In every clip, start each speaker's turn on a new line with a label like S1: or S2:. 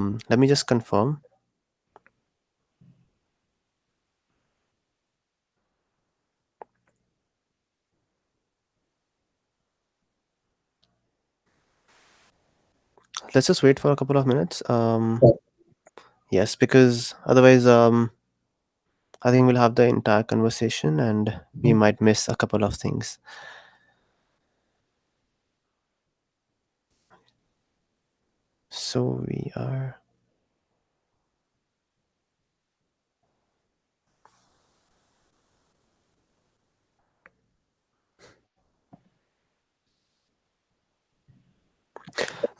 S1: Let me just confirm. Let's just wait for a couple of minutes. Yes, because otherwise, I think we'll have the entire conversation and we might miss a couple of things. So we are.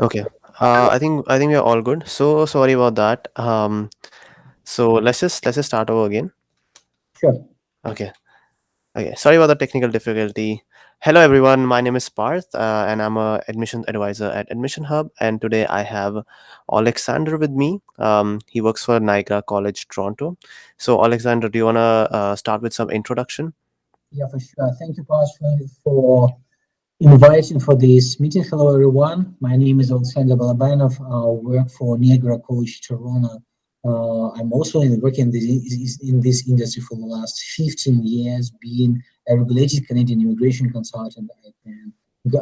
S1: Okay. I think we are all good. So sorry about that. So let's just start over again.
S2: Sure.
S1: Okay. Okay. Sorry about the technical difficulty. Hello everyone. My name is Parth, and I'm a admissions advisor at Admission Hub. And today I have Alexander with me. He works for Niagara College Toronto. So Alexander, do you wanna start with some introduction?
S2: Yeah, for sure. Thank you, Pastor, for inviting for this meeting. Hello, everyone. My name is Alexander Balabanov. I work for Niagara College Toronto. I'm also working in this industry for the last 15 years, being a regulated Canadian immigration consultant. And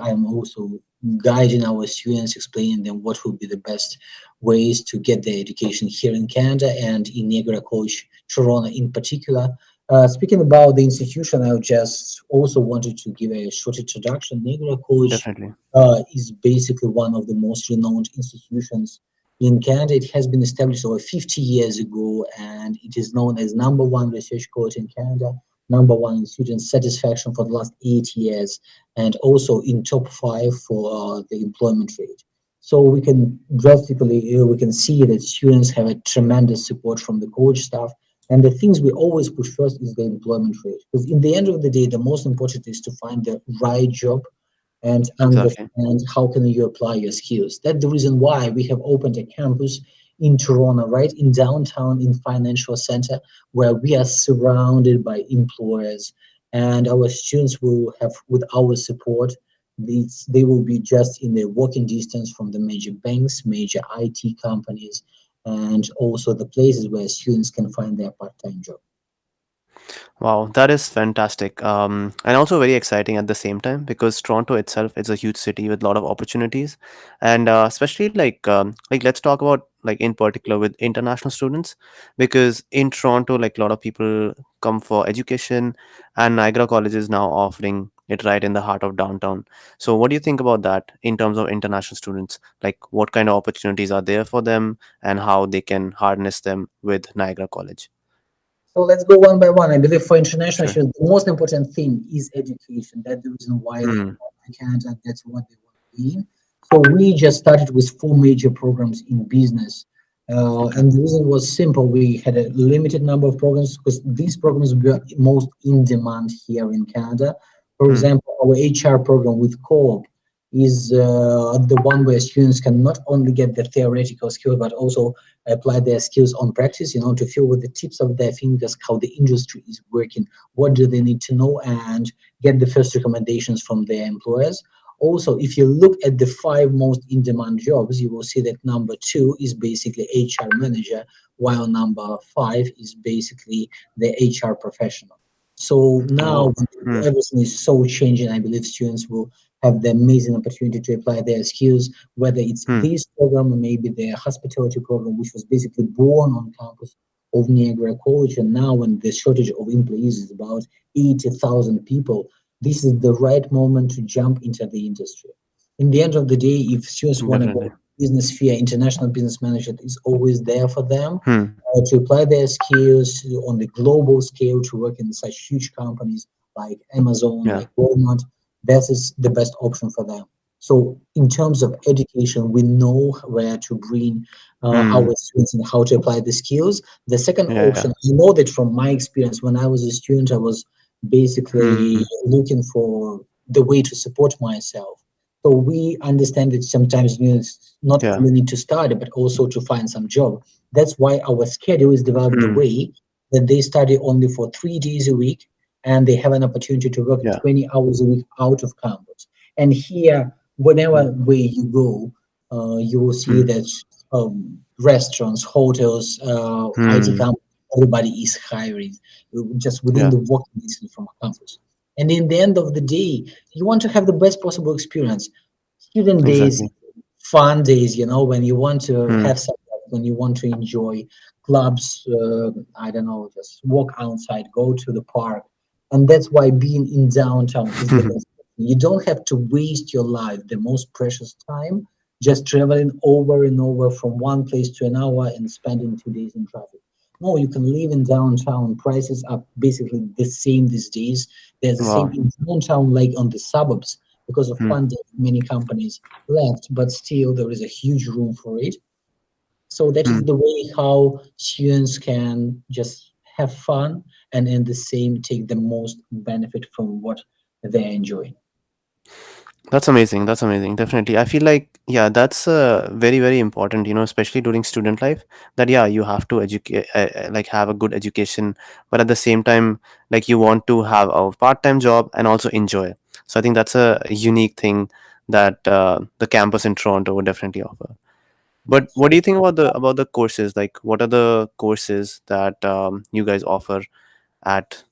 S2: I'm also guiding our students, explaining them what would be the best ways to get their education here in Canada and in Niagara College Toronto in particular. Speaking about the institution, I just also wanted to give a short introduction. Niagara College
S1: Definitely.
S2: is basically one of the most renowned institutions in Canada. It has been established over 50 years ago, and it is known as number one research college in Canada, number one in student satisfaction for the last 8 years, and also in top five for the employment rate. So we can drastically we can see that students have a tremendous support from the college staff, and the things we always push first is the employment rate. Because in the end of the day, the most important is to find the right job and
S1: Exactly.
S2: understand how can you apply your skills. That's the reason why we have opened a campus in Toronto, right in downtown, in financial center, where we are surrounded by employers, and our students will have, with our support, they will be just in the walking distance from the major banks, major IT companies, and also the places where students can find their part-time job.
S1: Wow, that is fantastic. And also very exciting at the same time because Toronto itself is a huge city with a lot of opportunities, and especially like let's talk about like in particular with international students because in Toronto like a lot of people come for education, and Niagara College is now offering it right in the heart of downtown. So what do you think about that in terms of international students? Like what kind of opportunities are there for them and how they can harness them with Niagara College?
S2: So let's go one by one. I believe for international
S1: Sure.
S2: students, the most important thing is education. That's the reason why they
S1: Hmm.
S2: come to Canada. That's what they want to be in. So we just started with four major programs in business.
S1: Okay.
S2: And the reason was simple. We had a limited number of programs because these programs were most in demand here in Canada. For
S1: Hmm.
S2: example, our HR program with Co-op is the one where students can not only get the theoretical skills but also apply their skills on practice, to feel with the tips of their fingers how the industry is working, what do they need to know, and get the first recommendations from their employers. Also, if you look at the five most in demand jobs, you will see that number two is basically HR manager, while number five is basically the HR professional. So
S1: Oh.
S2: now
S1: Hmm.
S2: everything is so changing. I believe students will have the amazing opportunity to apply their skills, whether it's
S1: Hmm.
S2: this program or maybe the hospitality program, which was basically born on campus of Niagara College. And now, when the shortage of employees is about 80,000 people, this is the right moment to jump into the industry. In the end of the day, if students want to
S1: Definitely.
S2: go business sphere, international business management is always there for them
S1: Hmm.
S2: to apply their skills on the global scale to work in such huge companies like Amazon,
S1: Yeah.
S2: like Walmart. That is the best option for them. So, in terms of education, we know where to bring
S1: Hmm.
S2: our students and how to apply the skills. The second
S1: Yeah. Yeah.
S2: option, I know that from my experience, when I was a student, I was basically
S1: Hmm.
S2: looking for the way to support myself. So we understand that sometimes students not
S1: Yeah.
S2: only need to study but also to find some job. That's why our schedule is developed in a
S1: Hmm.
S2: way that they study only for 3 days a week and they have an opportunity to work
S1: Yeah.
S2: 20 hours a week out of campus. And here, whatever way you go, You will see
S1: Hmm.
S2: that restaurants, hotels, IT
S1: Hmm.
S2: companies, everybody is hiring just within
S1: Yeah.
S2: the walking distance from a campus. And in the end of the day, you want to have the best possible experience. Student days,
S1: Exactly.
S2: fun days, when you want to
S1: Hmm.
S2: have some, when you want to enjoy clubs, I don't know, just walk outside, go to the park. And that's why being in downtown is the best. You don't have to waste your life, the most precious time, just traveling over and over from one place to another and spending 2 days in traffic. No, you can live in downtown. Prices are basically the same these days. There's the same
S1: Wow.
S2: in downtown like on the suburbs. Because of
S1: Hmm.
S2: pandemic, many companies left, but still there is a huge room for it. So that is
S1: Hmm.
S2: the way how students can just have fun and in the same take the most benefit from what they're enjoying.
S1: That's amazing. That's amazing. Definitely. I feel like, yeah, that's very, very important, especially during student life, that, yeah, you have to educate, like have a good education, but at the same time, like you want to have a part-time job and also enjoy. So I think that's a unique thing that the campus in Toronto would definitely offer. But what do
S2: So
S1: you think about the courses? Like, what are the courses that you guys offer at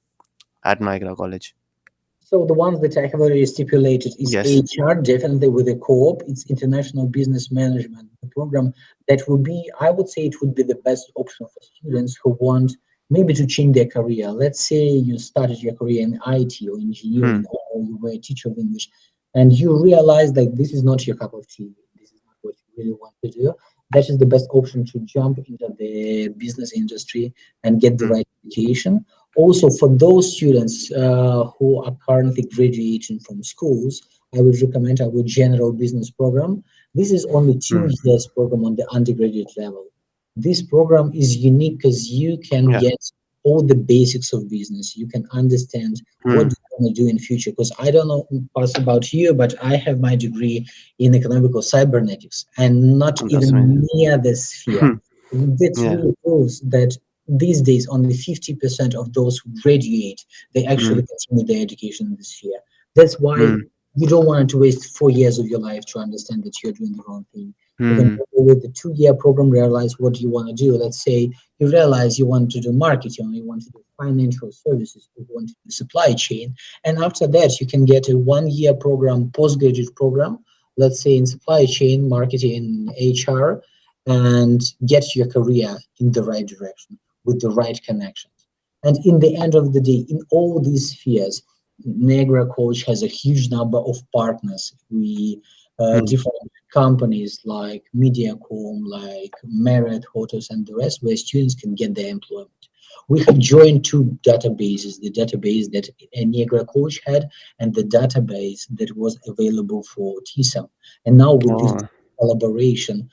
S1: Niagara College?
S2: So the ones that I have already stipulated is
S1: Yes.
S2: HR, definitely with a co-op. It's international business management, the program that would be, I would say, it would be the best option for students who want maybe to change their career. Let's say you started your career in IT or
S1: Hmm.
S2: engineering, or you were a teacher of English, and you realize that this is not your cup of tea. This is not what you really want to do. That is the best option to jump into the business industry and get the
S1: Hmm.
S2: right education. Also, for those students who are currently graduating from schools, I would recommend our general business program. This is only two
S1: Hmm.
S2: years program on the undergraduate level. This program is unique because you can
S1: Yeah.
S2: get all the basics of business. You can understand what
S1: Hmm.
S2: you want to do in future. Because I don't know Pas, about you, but I have my degree in economical cybernetics and not
S1: That's amazing.
S2: even near the sphere. That
S1: Yeah.
S2: really proves that these days only 50% of those who graduate they
S1: Hmm.
S2: actually continue their education in this sphere. That's why
S1: Hmm.
S2: you don't want to waste 4 years of your life to understand that you're doing the wrong thing. You can
S1: Hmm.
S2: go with the 2 year program, realize what you want to do. Let's say you realize you want to do marketing, you want to do financial services, you want to do supply chain, and after that you can get a 1 year program, postgraduate program, let's say in supply chain, marketing, HR, and get your career in the right direction with the right connections. And in the end of the day, in all these spheres, Niagara College has a huge number of partners. We
S1: Hmm.
S2: different companies like Mediacom, like Marriott Hotels, and the rest, where students can get their employment. We have joined two databases: the database that Niagara College had, and the database that was available for TSAM. And now with this
S1: Oh.
S2: collaboration,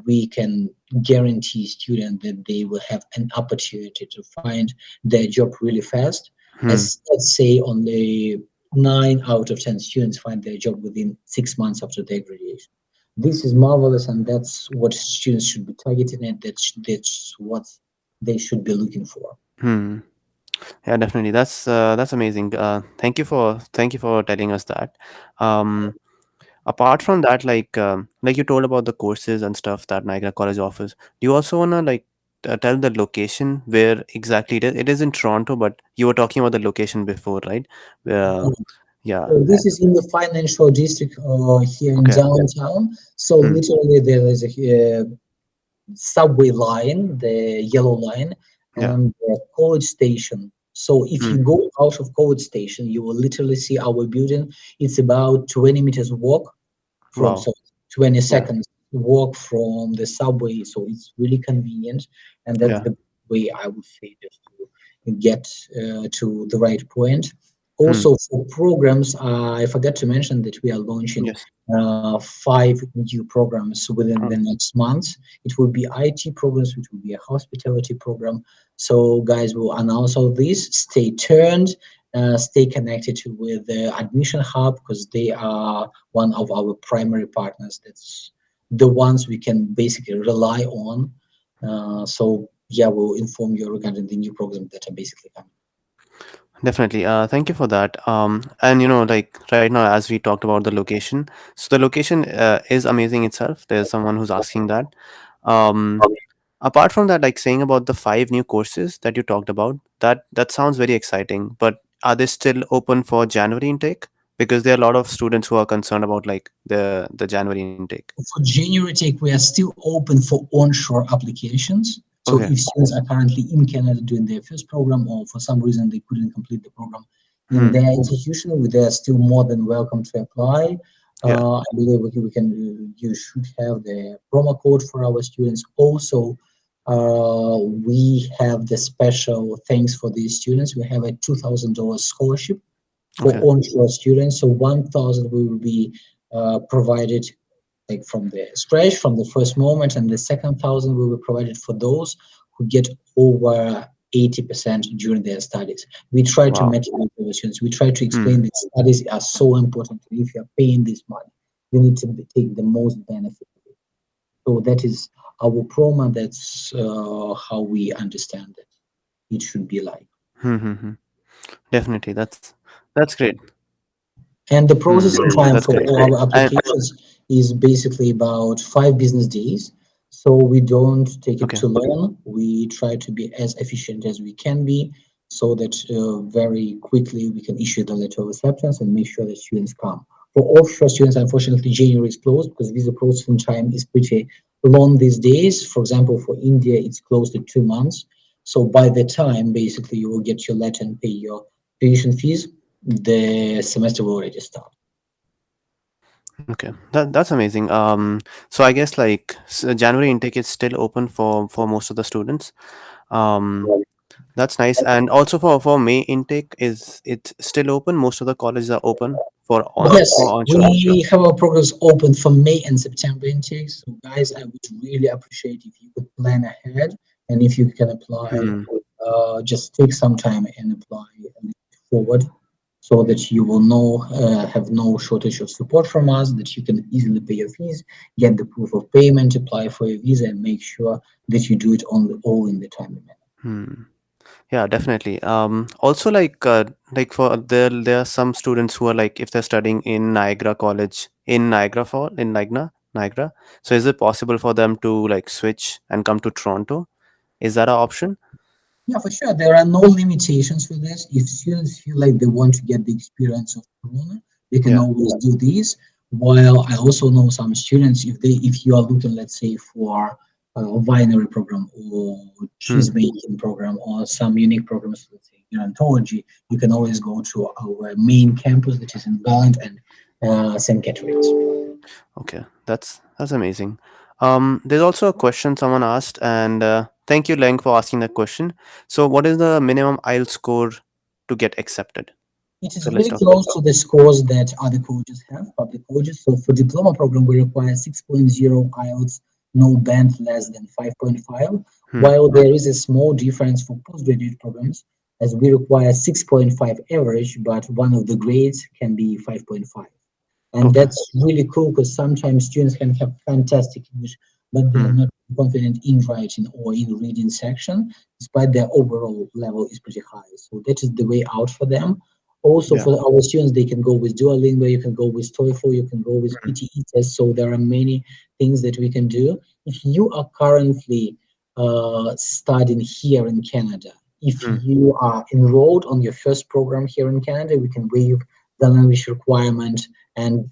S2: we can guarantee students that they will have an opportunity to find their job really fast.
S1: Hmm.
S2: As let's say only 9 out of 10 students find their job within 6 months after their graduation. This is marvelous, and that's what students should be targeting, and that's what they should be looking for.
S1: Hmm. Yeah, definitely. That's amazing. Thank you for telling us that. Um, Apart from that, like you told about the courses and stuff that Niagara College offers, do you also wanna tell the location where exactly it is? It is in Toronto, but you were talking about the location before, right? Uh, yeah.
S2: So this is in the financial district here in
S1: Okay.
S2: downtown. So
S1: Hmm.
S2: literally there is a subway line, the yellow line,
S1: Yeah.
S2: and the college station. So if
S1: Hmm.
S2: you go out of college station, you will literally see our building. It's about 20 meters walk from,
S1: Wow.
S2: so 20
S1: Yeah.
S2: seconds walk from the subway. So it's really convenient, and that's
S1: Yeah.
S2: the way I would say just to get to the right point.
S1: Hmm.
S2: Also for programs, I forgot to mention that we are launching
S1: Yes.
S2: 5 new programs within the
S1: Um,
S2: next month. It will be IT programs, which will be a hospitality program. So, guys, will announce all this. Stay tuned. Stay connected with the Admission Hub because they are one of our primary partners. That's the ones we can basically rely on. So, yeah, we'll inform you regarding the new programs that are basically coming.
S1: Definitely. Thank you for that. And like right now, as we talked about the location, so the location is amazing itself. There's someone who's asking that. Um, Apart from that, like saying about the five new courses that you talked about, that sounds very exciting. But are they still open for January intake? Because there are a lot of students who are concerned about like the January intake.
S2: For January take, we are still open for onshore applications. So
S1: Okay.
S2: if students are currently in Canada doing their first program, or for some reason they couldn't complete the program in
S1: Hmm.
S2: their institution, they are still more than welcome to apply.
S1: Yeah.
S2: I believe we can. You should have the promo code for our students. Also, we have the special things for these students. We have a $2,000 scholarship for
S1: Okay.
S2: onshore students. So 1,000 will be provided like from the scratch, from the first moment, and the second thousand will be provided for those who get over 80% during their studies. We try to
S1: Wow.
S2: motivate our students. We try to
S1: Hmm.
S2: explain that studies are so important. If you're paying this money, you need to take the most benefit of it. So that is our promo. That's how we understand it. It should be like.
S1: Hmm. Hmm. Hmm. Definitely. That's great.
S2: And the
S1: Hmm.
S2: processing time
S1: That's
S2: for
S1: great.
S2: all our
S1: And
S2: applications is basically about 5 business days. So we don't take it
S1: okay.
S2: too long. We try to be as efficient as we can be so that very quickly we can issue the letter of acceptance and make sure that students come. For offshore students, unfortunately, January is closed because visa processing time is pretty long these days. For example, for India, it's close to 2 months. So by the time basically you will get your letter and pay your tuition fees, the semester will already start.
S1: Okay, that's amazing. So I guess like January intake is still open for most of the students. Um, that's nice. And also for May intake, is it still open? Most of the colleges are open
S2: Yes,
S1: for onshore.
S2: we have our programs open for May and September intakes. So, guys, I would really appreciate if you could plan ahead and if you can apply,
S1: Hmm.
S2: just take some time and apply a little bit forward so that you will have no shortage of support from us, that you can easily pay your fees, get the proof of payment, apply for your visa, and make sure that you do it all in the timely manner.
S1: Hmm. Yeah, definitely. Also like for there are some students who are like if they're studying in Niagara College in Niagara Fall in Niagara. So is it possible for them to like switch and come to Toronto? Is that an option?
S2: Yeah, for sure. There are no limitations for this. If students feel like they want to get the experience of Corona, they can
S1: Yeah.
S2: always do this. While I also know some students, if you are looking, let's say, for a winery program or
S1: Hmm.
S2: cheese making program or some unique programs, let's say gerontology, you can always go to our main campus, which is in Garland and St. Catharines.
S1: Okay, that's amazing. There's also a question someone asked, and thank you, Leng, for asking that question. So, what is the minimum IELTS score to get accepted?
S2: It
S1: So
S2: is
S1: let's
S2: very
S1: talk about.
S2: close to the scores that other colleges have, public colleges. So for diploma program, we require 6.0 IELTS, no band less than 5.5,
S1: Hmm.
S2: while there is a small difference for postgraduate programs, as we require 6.5 average, but one of the grades can be 5.5. And
S1: Okay.
S2: that's really cool because sometimes students can have fantastic English, but they are
S1: Hmm.
S2: not confident in writing or in reading section, despite their overall level is pretty high. So that is the way out for them. Also,
S1: Yeah.
S2: for our students, they can go with Duolingo, you can go with TOEFL, you can go with
S1: Hmm.
S2: PTE test. So there are many things that we can do. If you are currently studying here in Canada, if
S1: Hmm.
S2: you are enrolled on your first program here in Canada, we can waive the language requirement and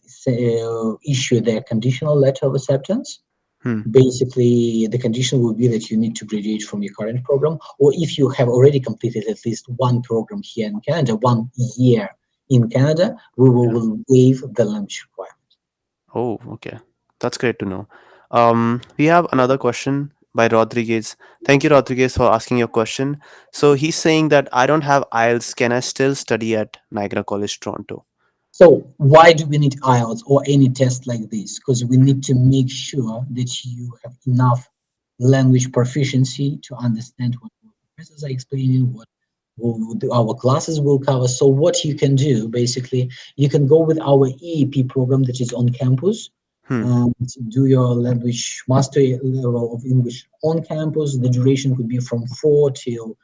S2: issue their conditional letter of acceptance.
S1: Hmm.
S2: Basically, the condition will be that you need to graduate from your current program, or if you have already completed at least one program here in Canada, 1 year in Canada, we
S1: Yeah.
S2: will waive the language requirement.
S1: Oh, okay. That's great to know. We have another question by Rodriguez. Thank you, Rodriguez, for asking your question. So he's saying that I don't have IELTS. Can I still study at Niagara College, Toronto?
S2: So why do we need IELTS or any test like this? Because we need to make sure that you have enough language proficiency to understand what the professors are explaining, our classes will cover. So what you can do, basically, you can go with our EAP program that is on campus
S1: Hmm.
S2: and do your language mastery level of English on campus. The duration could be from 4 till,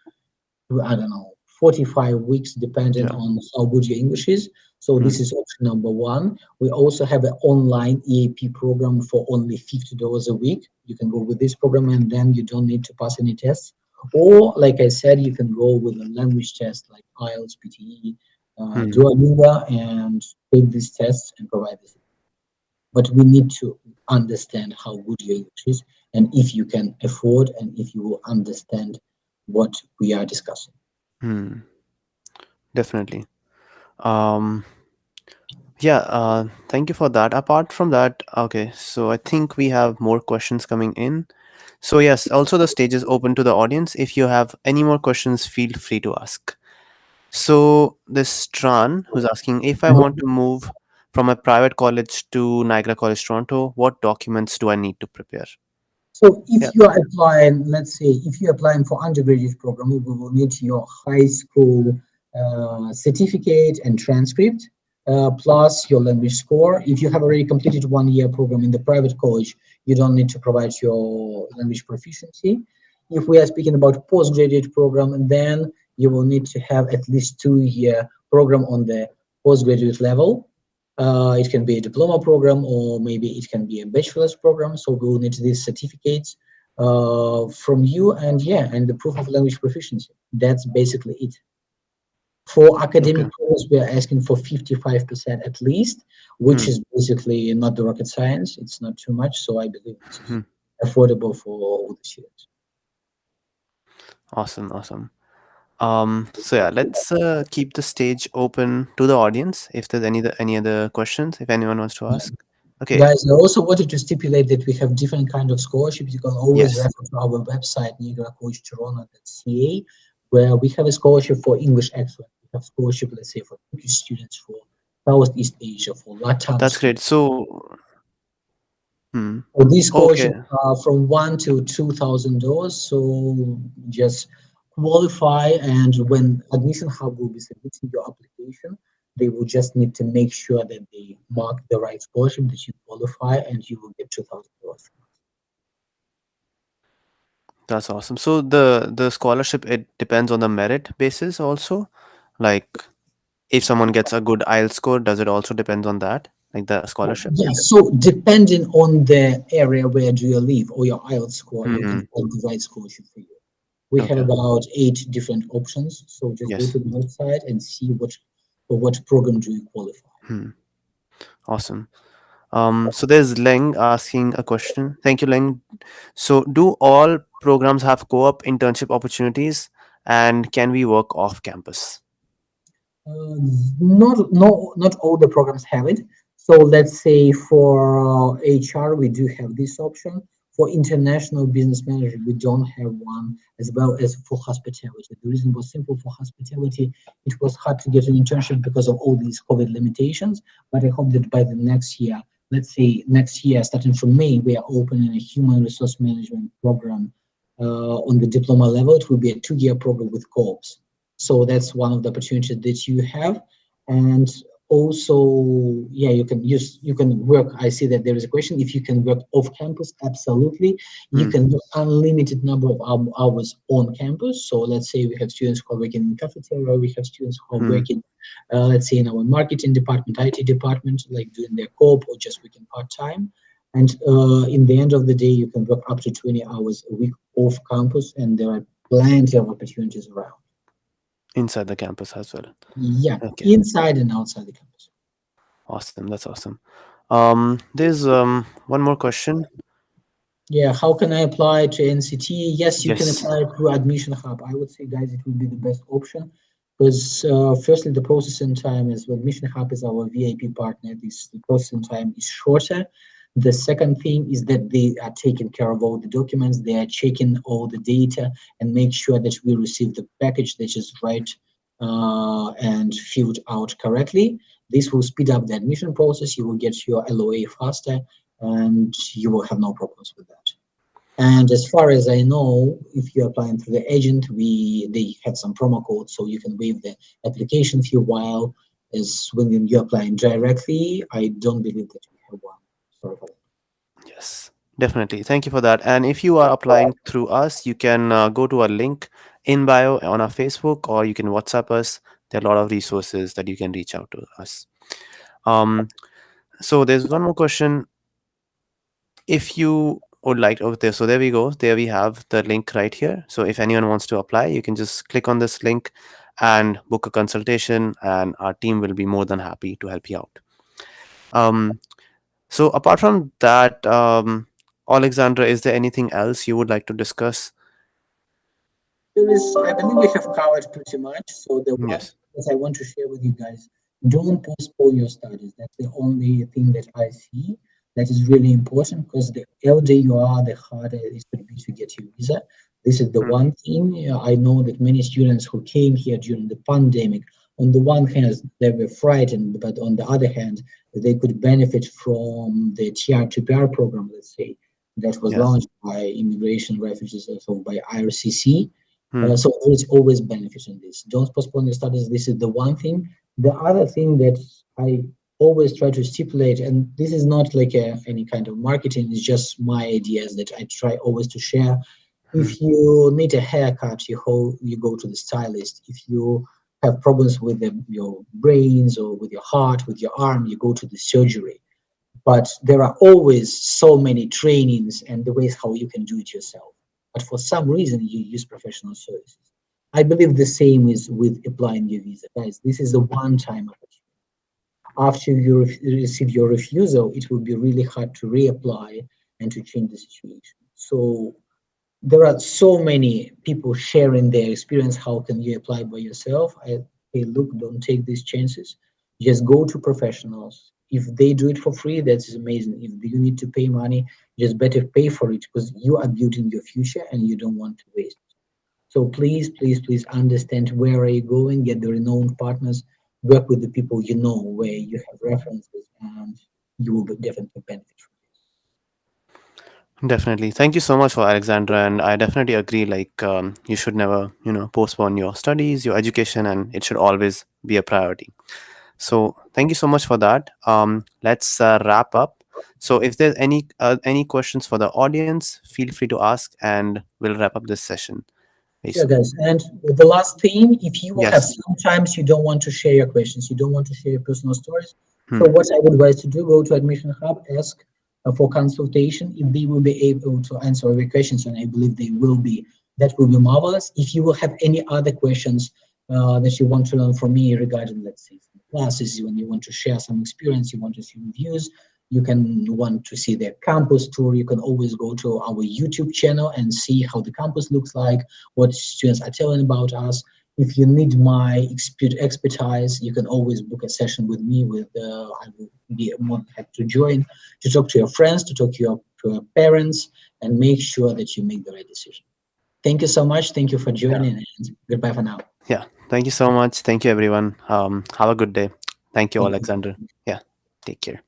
S2: I don't know, 45 weeks, depending
S1: Yeah.
S2: on how good your English is. So
S1: Hmm.
S2: this is option number one. We also have an online EAP program for only $50 a week. You can go with this program, and then you don't need to pass any tests. Or, like I said, you can go with a language test like IELTS, PTE,
S1: Hmm.
S2: Duolingo, and take these tests and provide this. But we need to understand how good your English is, and if you can afford, and if you will understand what we are discussing.
S1: Hmm. Definitely. Um, yeah, thank you for that. Apart from that, okay, so I think we have more questions coming in. So, yes, also the stage is open to the audience. If you have any more questions, feel free to ask. So, this Tran who's asking if I want to move from a private college to Niagara College Toronto, what documents do I need to prepare?
S2: So
S1: Yeah,
S2: if you are applying, let's say, if you're applying for undergraduate program, we will need your high school certificate and transcript, plus your language score. If you have already completed 1 year program in the private college, you don't need to provide your language proficiency. If we are speaking about postgraduate program, then you will need to have at least 2 year program on the postgraduate level. It can be a diploma program, or maybe it can be a bachelor's program. So we will need these certificates from you, and yeah, and the proof of language proficiency. That's basically it. For
S1: okay.
S2: academic programs, we are asking for 55% at least, which
S1: Hmm.
S2: is basically not the rocket science. It's not too much, so I believe this is
S1: Hmm.
S2: affordable for all the students.
S1: Awesome, awesome. So yeah, let's keep the stage open to the audience if there's any other questions, if anyone wants to ask. Okay,
S2: Guys, I also wanted to stipulate that we have different kind of scholarships. You can always
S1: yes,
S2: refer to our website, niagaracollegetoronto.ca, where we have a scholarship for English excellence. We have scholarship, let's say, for Turkish students, for Southeast Asia, for Latam
S1: that's great.
S2: students.
S1: So, hmm,
S2: So these
S1: okay,
S2: scholarships are from $1,000 to $2,000. So just qualify, and when Admission Hub will be submitting your application, they will just need to make sure that they mark the right scholarship that you qualify, and you will get $2,000.
S1: that's awesome. So the scholarship, it depends on the merit basis also. Like if someone gets a good IELTS score, does it also depend on that, like the scholarship?
S2: Yeah, so depending on the area where do you live or your IELTS score, you can
S1: Hmm.
S2: find the right scholarship for you. We have
S1: Okay.
S2: about 8 different options. So just go
S1: Yes.
S2: to the website and see what program do you qualify.
S1: Hmm. Awesome. So there's Leng asking a question. Thank you, Leng. So do all programs have co-op internship opportunities, and can we work off campus?
S2: Uh, not all the programs have it. So let's say for HR, we do have this option. For international business manager, we don't have one, as well as for hospitality. The reason was simple: for hospitality, it was hard to get an internship because of all these COVID limitations. But I hope that by the next year, let's say next year, starting from May, we are opening a human resource management program on the diploma level. It will be a 2 year program with co-ops. So that's one of the opportunities that you have. And also, yeah, you can work. I see that there is a question if you can work off campus. Absolutely, you
S1: Hmm.
S2: can work unlimited number of hours on campus. So let's say we have students who are working in cafeteria, we have students who are
S1: Hmm.
S2: working, let's say, in our marketing department, IT department, like doing their co-op or just working part-time. And in the end of the day, you can work up to 20 hours a week off campus, and there are plenty of opportunities around.
S1: Inside the campus as well.
S2: Yeah,
S1: Okay.
S2: inside and outside the campus.
S1: Awesome. That's awesome. There's one more question.
S2: Yeah, how can I apply to NCT? Yes, you can
S1: Yes.
S2: apply through Admission Hub. I would say, guys, it would be the best option because firstly, the processing time is Admission Hub is our VIP partner. This the processing time is shorter. The second thing is that they are taking care of all the documents. They are checking all the data and make sure that we receive the package that is right and filled out correctly. This will speed up the admission process. You will get your LOA faster, and you will have no problems with that. And as far as I know, if you're applying through the agent, they have some promo code, so you can waive the application fee. While as when you're applying directly, I don't believe that we have one. Sorry for that.
S1: Yes, definitely. Thank you for that. And if you are applying through us, you can go to our link in bio on our Facebook, or you can WhatsApp us. There are a lot of resources that you can reach out to us. Um, so there's one more question. If you would like, oh, there, so there we go. There we have the link right here. So if anyone wants to apply, you can just click on this link and book a consultation, and our team will be more than happy to help you out. Um, so apart from that, Alexandra, is there anything else you would like to discuss?
S2: There is, I believe we have covered pretty much. So the one
S1: Yes.
S2: thing that I want to share with you guys, don't postpone your studies. That's the only thing that I see that is really important, because the elder you are, the harder it is going to be to get your visa. This is the
S1: Mm,
S2: one thing. I know that many students who came here during the pandemic, on the one hand, they were frightened, but on the other hand, they could benefit from the TR2PR program, let's say, that was
S1: yes.
S2: launched by Immigration Refugees, so by IRCC.
S1: Hmm.
S2: So there is always benefit in this. Don't postpone your studies. This is the one thing. The other thing that I always try to stipulate, and this is not like any kind of marketing, it's just my ideas that I try always to share.
S1: Hmm.
S2: If you need a haircut, you go to the stylist. If you have problems with your brains or with your heart, with your arm, you go to the surgery. But there are always so many trainings and the ways how you can do it yourself. But for some reason, you use professional services. I believe the same is with applying your visa. Guys, this is a one-time opportunity. After you receive your refusal, it will be really hard to reapply and to change the situation. So there are so many people sharing their experience. How can you apply by yourself? Hey, look, don't take these chances. Just go to professionals. If they do it for free, that's amazing. If you need to pay money, just better pay for it, because you are building your future and you don't want to waste. So please, please, please understand where are you going, get the renowned partners, work with the people you know, where you have references, and you will definitely benefit from
S1: Definitely. Thank you so much for Alexandra, and I definitely agree. Like, you should never, postpone your studies, your education, and it should always be a priority. So, thank you so much for that. Let's wrap up. So, if there's any questions for the audience, feel free to ask, and we'll wrap up this session very
S2: Sure,
S1: soon.
S2: guys. And the last thing, if you will have
S1: Yes.
S2: sometimes you don't want to share your questions, you don't want to share your personal stories. So
S1: Hmm.
S2: what I would advise to do, go to Admission Hub, ask for consultation. If they will be able to answer your questions, and I believe they will be, that will be marvelous. If you will have any other questions that you want to learn from me regarding, let's say, some classes, when you want to share some experience, you want to see reviews, you can want to see the campus tour, you can always go to our YouTube channel and see how the campus looks like, what students are telling about us. If you need my expertise, you can always book a session with me. I will be more than happy to join, to talk to your friends, to talk to your parents, and make sure that you make the right decision. Thank you so much. Thank you for
S1: Yeah.
S2: joining, and goodbye for now.
S1: Yeah. Thank you so much. Thank you, everyone. Have a good day. Thank you,
S2: Thank you.
S1: Alexander. Yeah. Take care.